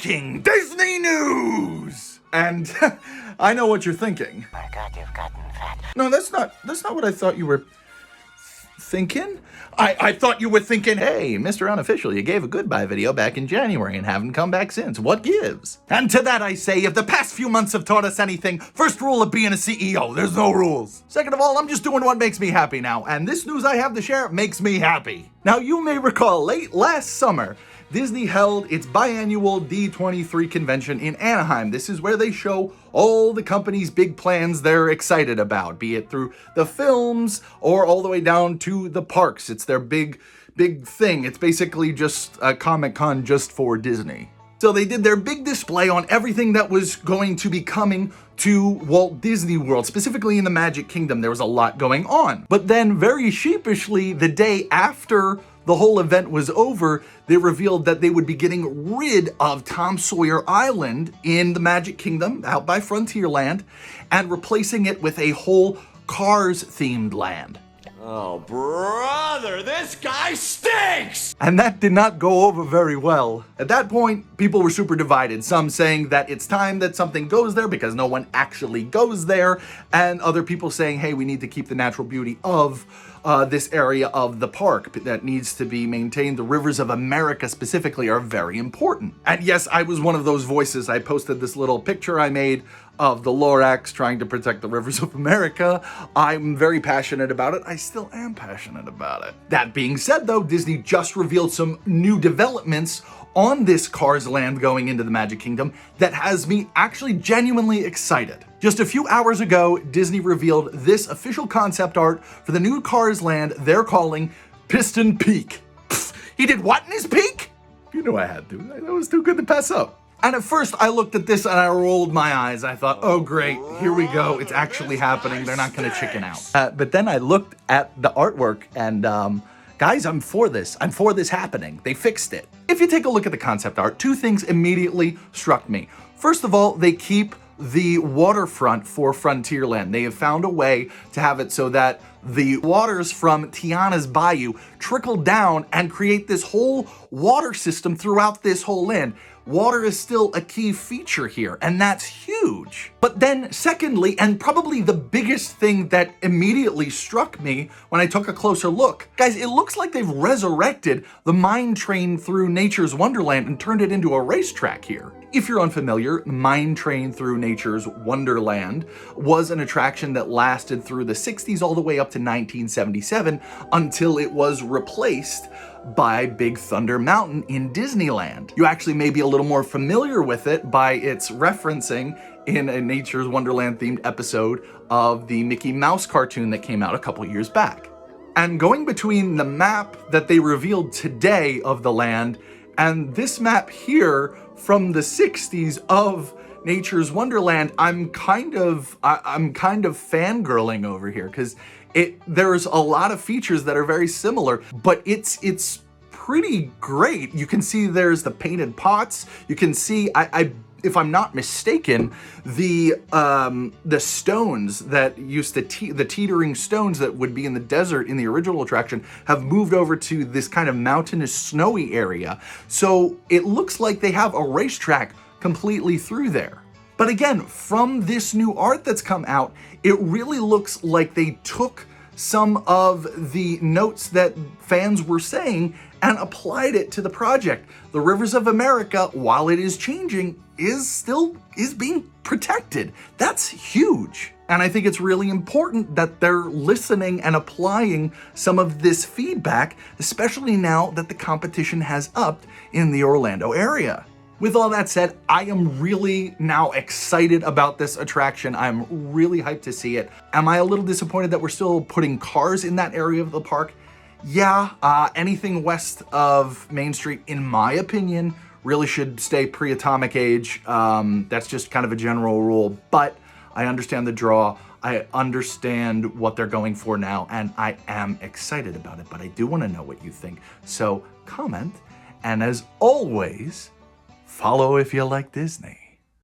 breaking Disney news! And I know what you're thinking. My God, you've gotten fat. No, that's not what I thought you were thinking. I thought you were thinking, hey, Mr. Unofficial, you gave a goodbye video back in January and haven't come back since. What gives? And to that I say, if the past few months have taught us anything, first rule of being a CEO, there's no rules. Second of all, I'm just doing what makes me happy now, and this news I have to share makes me happy. Now, you may recall late last summer, Disney held its biannual D23 convention in Anaheim. This is where they show all the company's big plans they're excited about, be it through the films or all the way down to the parks. It's their big thing. It's basically just a Comic-Con just for Disney. So they did their big display on everything that was going to be coming to Walt Disney World, specifically in the Magic Kingdom. There was a lot going on. But then very sheepishly, the day after the whole event was over, they revealed that they would be getting rid of Tom Sawyer Island in the Magic Kingdom out by Frontierland and replacing it with a whole Cars-themed land. Oh, brother, this guy stinks! And that did not go over very well. At that point, people were super divided. Some saying that it's time that something goes there because no one actually goes there, and other people saying, hey, we need to keep the natural beauty of this area of the park that needs to be maintained. The rivers of America specifically are very important. And yes, I was one of those voices. I posted this little picture I made of the Lorax trying to protect the rivers of America. I'm very passionate about it. I still am passionate about it. That being said though, Disney just revealed some new developments on this Cars land going into the Magic Kingdom that has me actually genuinely excited. Just a few hours ago, Disney revealed this official concept art for the new Cars land they're calling Piston Peak. Pfft, he did what in his peak? You knew I had to. That was too good to pass up. And at first I looked at this and I rolled my eyes. I thought, oh great, here we go. It's actually happening. They're not gonna chicken out. But then I looked at the artwork and guys, I'm for this. I'm for this happening. They fixed it. If you take a look at the concept art, two things immediately struck me. First of all, they keep the waterfront for Frontierland. They have found a way to have it so that the waters from Tiana's Bayou trickle down and create this whole water system throughout this whole land. Water is still a key feature here, and that's huge. But then secondly, and probably the biggest thing that immediately struck me when I took a closer look, guys, it looks like they've resurrected the mine train through Nature's Wonderland and turned it into a racetrack here. If you're unfamiliar, Mine Train Through Nature's Wonderland was an attraction that lasted through the 60s all the way up to 1977 until it was replaced by Big Thunder Mountain in Disneyland. You actually may be a little more familiar with it by its referencing in a Nature's Wonderland themed episode of the Mickey Mouse cartoon that came out a couple years back. And going between the map that they revealed today of the land and this map here from the 60s of Nature's Wonderland, I'm kind of fangirling over here because there's a lot of features that are very similar, but it's pretty great. You can see there's the painted pots. You can see, if I'm not mistaken, the stones that used to the teetering stones that would be in the desert in the original attraction have moved over to this kind of mountainous snowy area. So it looks like they have a racetrack completely through there. But again, from this new art that's come out, it really looks like they took some of the notes that fans were saying and applied it to the project. The rivers of America, while it is changing, is being protected. That's huge. And I think it's really important that they're listening and applying some of this feedback, especially now that the competition has upped in the Orlando area. With all that said, I am really now excited about this attraction. I'm really hyped to see it. Am I a little disappointed that we're still putting cars in that area of the park? Yeah, anything west of Main Street, in my opinion, really should stay pre-atomic age. That's just kind of a general rule, but I understand the draw. I understand what they're going for now, and I am excited about it, but I do want to know what you think. So comment, and as always, follow if you like Disney.